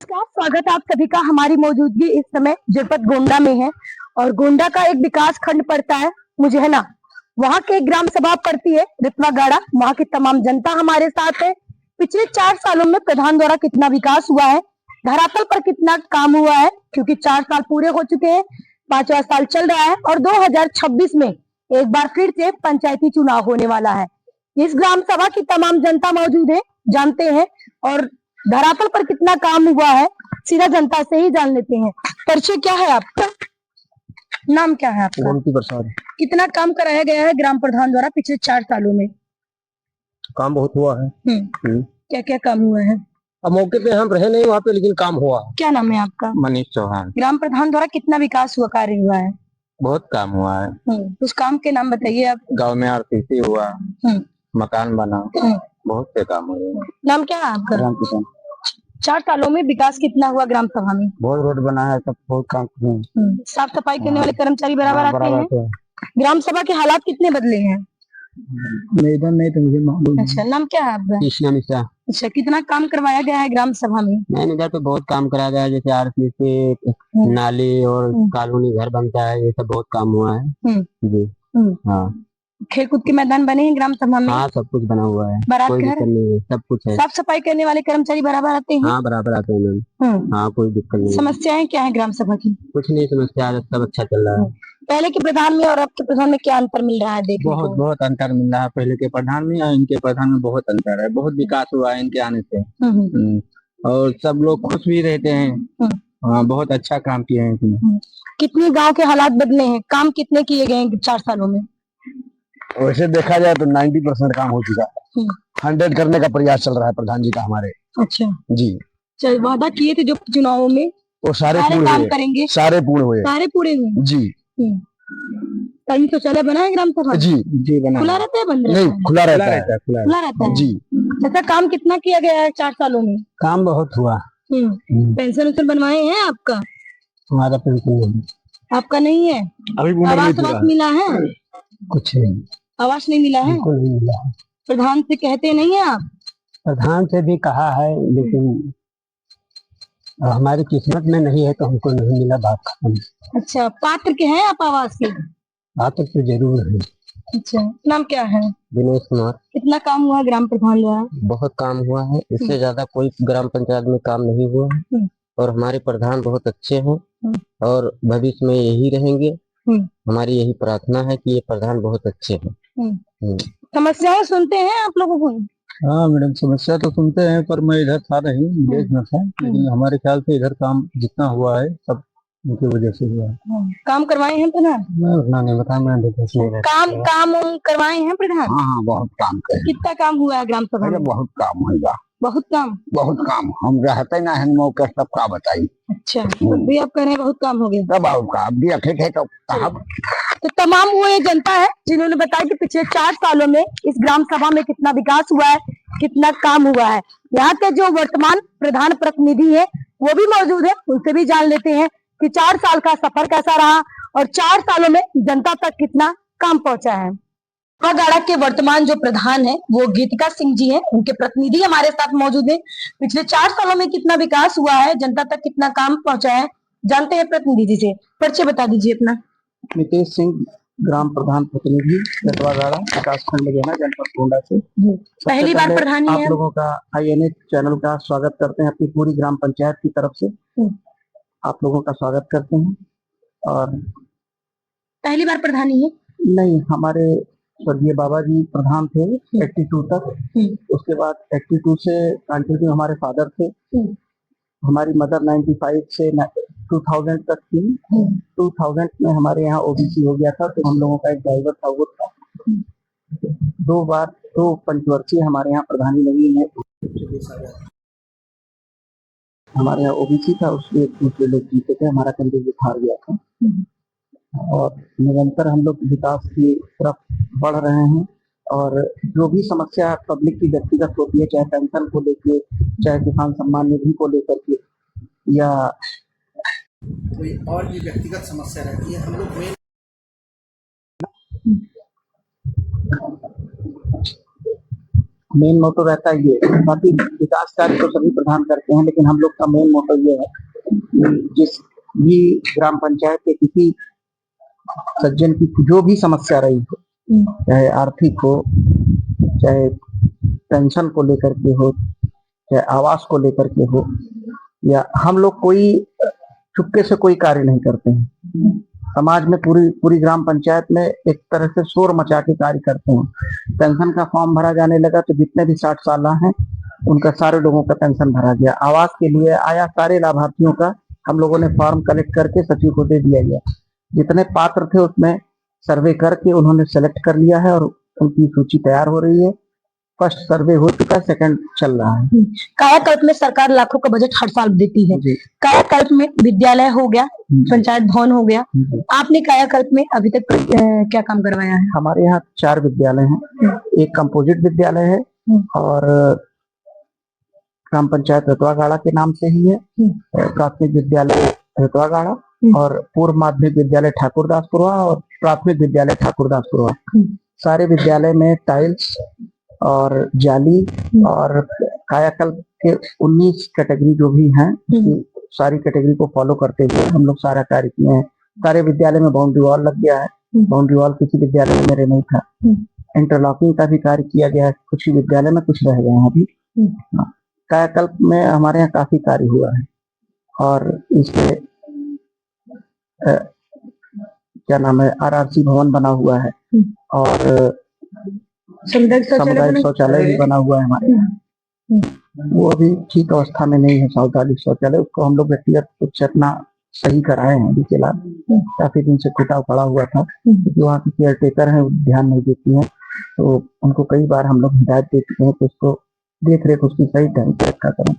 नमस्कार, स्वागत है आप सभी का। हमारी मौजूदगी इस समय जनपद गोंडा में है और गोंडा का एक विकास खंड पड़ता है मुजहना। वहाँ के ग्राम सभा पड़ती है रितवागाड़ा। वहाँ की तमाम जनता हमारे साथ है। पिछले 4 सालों में प्रधान द्वारा कितना विकास हुआ है, धरातल पर कितना काम हुआ है, क्योंकि 4 साल पूरे हो चुके हैं, 5वां साल चल रहा है और 2026 में एक बार फिर से पंचायती चुनाव होने वाला है। इस ग्राम सभा की तमाम जनता मौजूद है, जानते हैं और धरातल पर कितना काम हुआ है सीधा जनता से ही जान लेते हैं। परिचय क्या है आपका? नाम क्या है आपका? गोमती प्रसाद। कितना काम कराया गया है ग्राम प्रधान द्वारा पिछले 4 सालों में? काम बहुत हुआ है। क्या क्या काम हुआ है? अब मौके पे हम रहे नहीं वहाँ पे, लेकिन काम हुआ। क्या नाम है आपका? मनीष चौहान। ग्राम प्रधान द्वारा कितना विकास हुआ, कार्य हुआ है? बहुत काम हुआ है। उस काम के नाम बताइए आप। गांव में आरसीसी हुआ, मकान बना, बहुत से काम हुए। नाम क्या है आपका? राम किशन। 4 सालों में विकास कितना हुआ ग्राम सभा में? बहुत रोड बना है, सब बहुत काम हुए। साफ सफाई करने वाले कर्मचारी बराबर आते हैं। ग्राम सभा के हालात कितने बदले हैं? इधर नहीं तो मुझे मालूम। अच्छा, नाम क्या है आपका? कृष्णा मिश्रा। अच्छा, कितना काम करवाया गया है ग्राम सभा में? मैंने इधर पे बहुत काम कराया गया है, जैसे आरसीसी, नाली और कॉलोनी घर बनता है, ये सब बहुत काम हुआ है जी। हाँ, खेल कूद के मैदान बने हैं ग्राम सभा में? हाँ, सब कुछ बना हुआ है, कोई दिक्कत नहीं है, सब कुछ है। साफ सफाई करने वाले कर्मचारी बराबर आते हैं? हाँ, बराबर आते हैं मैम। हाँ, कोई दिक्कत नहीं। समस्याएं क्या है ग्राम सभा की? कुछ नहीं समस्या, सब अच्छा चल रहा है। पहले के प्रधान में और अब के प्रधान में क्या अंतर मिल रहा है देखने को? बहुत अंतर मिल रहा है। पहले के प्रधान में और इनके प्रधान में बहुत अंतर है। बहुत विकास हुआ है इनके आने से। और सब लोग खुश भी रहते हैं। हाँ, बहुत अच्छा काम किए हैं इसमें। कितने गांव के हालात बदले हैं? काम कितने किए गए हैं 4 सालों में? वैसे देखा जाए तो 90% काम हो चुका है। 100 करने का प्रयास चल रहा है प्रधान जी का हमारे। अच्छा जी, वादा किए थे जो चुनावों में, वो सारे काम करेंगे? सारे पूर्ण हुए। सारे पूरे हुए जी। कहीं शौचालय बना है ग्राम सभा? जी बना। खुला रहता है, बंद नहीं, खुला रहता है। खुला रहता है जी। ऐसा काम कितना किया गया है 4 सालों में? काम बहुत हुआ। पेंशन वेंशन बनवाए हैं आपका? हमारा पेंशन नहीं। आपका नहीं है? अभी आवास मिला है? कुछ नहीं, आवास नहीं मिला है? नहीं मिला है। प्रधान से कहते नहीं है आप? प्रधान से भी कहा है, लेकिन हमारी किस्मत में नहीं है तो हमको नहीं मिला, बात खत्म। अच्छा, पात्र के हैं आप आवास के? पात्र तो जरूर है। अच्छा, नाम क्या है? दिनेश कुमार। कितना काम हुआ ग्राम प्रधान द्वारा? बहुत काम हुआ है, इससे ज्यादा कोई ग्राम पंचायत में काम नहीं हुआ है। और हमारे प्रधान बहुत अच्छे हैं और भविष्य में यही रहेंगे। हमारी यही प्रार्थना है कि ये प्रधान बहुत अच्छे हैं। समस्याएं सुनते हैं आप लोगों को? हाँ मैडम, समस्या तो सुनते हैं, पर मैं इधर था नहीं, विदेश में था, लेकिन हमारे ख्याल से इधर काम जितना हुआ है सब उनकी वजह से हुआ है। काम करवाए हैं प्रधान? मैं उतना नहीं बता, मैं काम करवाए हैं प्रधान? हाँ, बहुत काम करे। कितना काम हुआ है ग्राम सभा में? बहुत काम होगा। बहुत काम हम रहते ना है मौके, सबका बताई। अच्छा, भी आप कह रहे हैं बहुत काम हो गया? बहुत काम भी रखे थे तो साहब। तो तमाम वो ये जनता है जिन्होंने बताया कि पिछले 4 सालों में इस ग्राम सभा में कितना विकास हुआ है, कितना काम हुआ है। यहाँ के जो वर्तमान प्रधान प्रतिनिधि है वो भी मौजूद है, उनसे भी जान लेते हैं कि 4 साल का सफर कैसा रहा और 4 सालों में जनता तक कितना काम पहुंचा है। रितवागाड़ा के वर्तमान जो प्रधान है वो गीतिका सिंह जी हैं, उनके प्रतिनिधि हमारे साथ मौजूद है। पिछले 4 सालों में कितना विकास हुआ है, जनता तक कितना काम पहुंचा है, जानते हैं प्रतिनिधि जी से। परिचय बता दीजिए अपना। नितेश सिंह, ग्राम प्रधान प्रतिनिधि रितवागाड़ा विकास खंड जनपद गोंडा से। पहली बार प्रधान आप लोगों का INA चैनल का स्वागत करते हैं, अपनी पूरी ग्राम पंचायत की तरफ से आप लोगों का स्वागत करते हैं। और पहली बार प्रधान ही है? नहीं, हमारे स्वर्गीय बाबा जी प्रधान थे 82 तक। उसके बाद 82 से कंटिन्यू हमारे फादर थे। हमारी मदर 95 से 2000 तक थी। 2000 में हमारे यहाँ OBC हो गया था, तो हम लोगों का एक ड्राइवर था, वो था। 2 बार 2 पंचवर्षीय हमारे यहाँ प्रधानी नहीं है। हमारे यहाँ OBC था, उसके दूसरे लोग जीते थे, हमारा कैंडिडेट हार गया था। और निरंतर हम लोग विकास की तरफ बढ़ रहे हैं। और जो भी समस्या पब्लिक की व्यक्तिगत होती है, चाहे पेंशन को लेके, चाहे किसान सम्मान निधि को लेकर के, या कोई और भी व्यक्तिगत समस्या रहती है, हम लोग मेन मेन मोटो रहता है ये। बाकी विकास कार्य तो सभी प्रधान करते हैं, लेकिन हम लोग का मेन मोटो ये है कि जिस भी ग्राम पंचायत के किसी सज्जन की जो भी समस्या रही हो, चाहे आर्थिक हो, चाहे पेंशन को लेकर के हो, चाहे आवास को लेकर के हो, या हम लोग कोई चुपके से कोई कार्य नहीं करते हैं। समाज में पूरी ग्राम पंचायत में एक तरह से शोर मचा के कार्य करते हैं। पेंशन का फॉर्म भरा जाने लगा तो जितने भी 60 साल हैं उनका सारे लोगों का पेंशन भरा गया। आवास के लिए आया, सारे लाभार्थियों का हम लोगों ने फॉर्म कलेक्ट करके सचिव को दे दिया गया। जितने पात्र थे उसमें सर्वे करके उन्होंने सेलेक्ट कर लिया है और उनकी सूची तैयार हो रही है। फर्स्ट सर्वे हो चुका है, सेकंड चल रहा है। कायाकल्प में सरकार लाखों का बजट हर साल देती है। कायाकल्प में विद्यालय हो गया, पंचायत भवन हो गया, आपने कायाकल्प में अभी तक क्या काम करवाया है? हमारे यहाँ 4 विद्यालय हैं। एक कंपोजिट विद्यालय है और ग्राम पंचायत रतवागाड़ा के नाम से ही है, प्राथमिक विद्यालय रतवागाड़ा और पूर्व माध्यमिक विद्यालय ठाकुरदासपुरवा और प्राथमिक विद्यालय ठाकुरदासपुरवा। सारे विद्यालय में टाइल्स और जाली और कायाकल्प के 19 कैटेगरी जो भी हैं, सारी कैटेगरी को फॉलो करते हुए हम लोग सारा कार्य किए हैं। सारे विद्यालय में बाउंड्री वॉल लग गया है। बाउंड्री वॉल किसी विद्यालय में मेरे नहीं था। इंटरलॉकिंग का भी कार्य किया गया है, कुछ विद्यालय में, कुछ रह गए हैं अभी। कायाकल्प में हमारे यहाँ काफी कार्य हुआ है और इसमें क्या नाम है, RRC भवन बना हुआ है और सामुदायिक शौचालय भी बना हुआ है हमारे यहाँ। वो अभी ठीक अवस्था में नहीं है सामुदायिक शौचालय, उसको हम लोग व्यक्तिगत कुछ अपना सही कराए हैं। अभी फिलहाल काफी दिन से टूटा पड़ा हुआ था, क्योंकि वहाँ की केयर टेकर है, ध्यान नहीं देती है, तो उनको कई बार हम लोग हिदायत दे चुके हैं कि उसको देख रेख उसकी सही ढंग से रखा करें।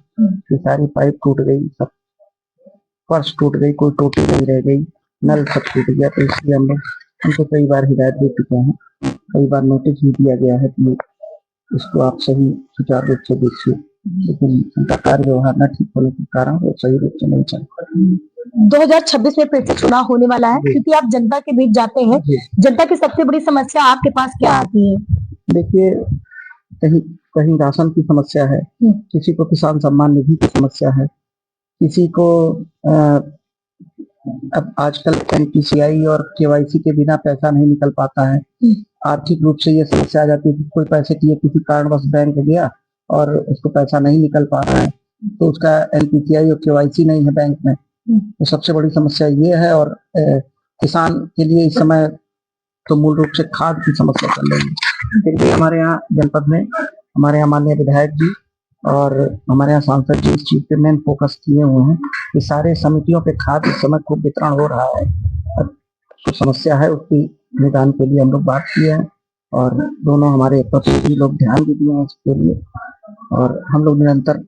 सारी पाइप टूट गई, सब फर्श टूट गई, कोई टोटी नहीं रह गई, नल सब टूट गया। तो इसलिए हम लोग उनको कई बार हिदायत दे चुके हैं, कई बार नोटिस भी दिया गया है कि इसको आप सही सुचारू रूप से देखिए, लेकिन उनका कार्य व्यवहार न ठीक होने के कारण वो सही रूप से नहीं चल पा। 2026 में फिर से चुनाव होने वाला है, क्योंकि आप जनता के बीच जाते हैं, जनता की सबसे बड़ी समस्या आपके पास क्या आती है? देखिए, कहीं राशन की समस्या है, किसी को किसान सम्मान निधि की समस्या है, किसी को अब आजकल NPCI और KYC के बिना पैसा नहीं निकल पाता है। आर्थिक रूप से ये समस्या आ जाती है कि कोई पैसे के लिए किसी कारणवश बैंक गया और उसको पैसा नहीं निकल पा रहा है, तो उसका NPCI और KYC नहीं है बैंक में, तो सबसे बड़ी समस्या ये है। और किसान के लिए इस समय तो मूल रूप से खाद की समस्या चल रही है। फिर भी हमारे यहाँ जनपद में हमारे यहाँ माननीय विधायक जी और हमारे यहाँ सांसद जी इस चीज पे मेन फोकस किए हुए हैं कि सारे समितियों के खाद इस समय खूब वितरण हो रहा है। जो समस्या है उसकी निदान के लिए हम लोग बात किए हैं और दोनों हमारे प्रतिनिधि लोग ध्यान भी दिए हैं इसके लिए, और हम लोग निरंतर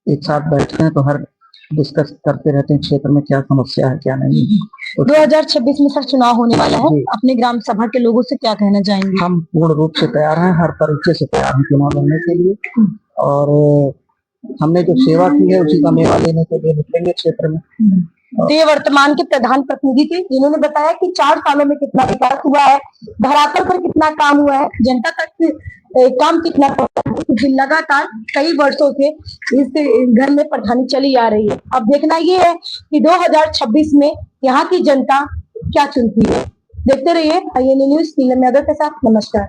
एक साथ बैठते हैं तो हर डिस्कस करते रहते हैं क्षेत्र में क्या समस्या है क्या नहीं। 2026 में सर चुनाव होने वाला है, अपने ग्राम सभा के लोगों से क्या कहना चाहेंगे? हम पूर्ण रूप से तैयार हैं, हर तरीके से तैयार हैं चुनाव लड़ने के लिए, और हमने जो सेवा की है उसी का मेवा लेने के लिए निकलेंगे क्षेत्र में। तो ये वर्तमान के प्रधान प्रतिनिधि थे, जिन्होंने बताया कि 4 सालों में कितना विकास हुआ है, धरातल पर कितना काम हुआ है, जनता तक काम कितना पहुंचा है, क्योंकि लगातार कई वर्षों से इस घर में प्रधानी चली आ रही है। अब देखना ये है कि 2026 में यहाँ की जनता क्या चुनती है। देखते रहिए INA न्यूज, नीलम यादव के साथ। नमस्कार।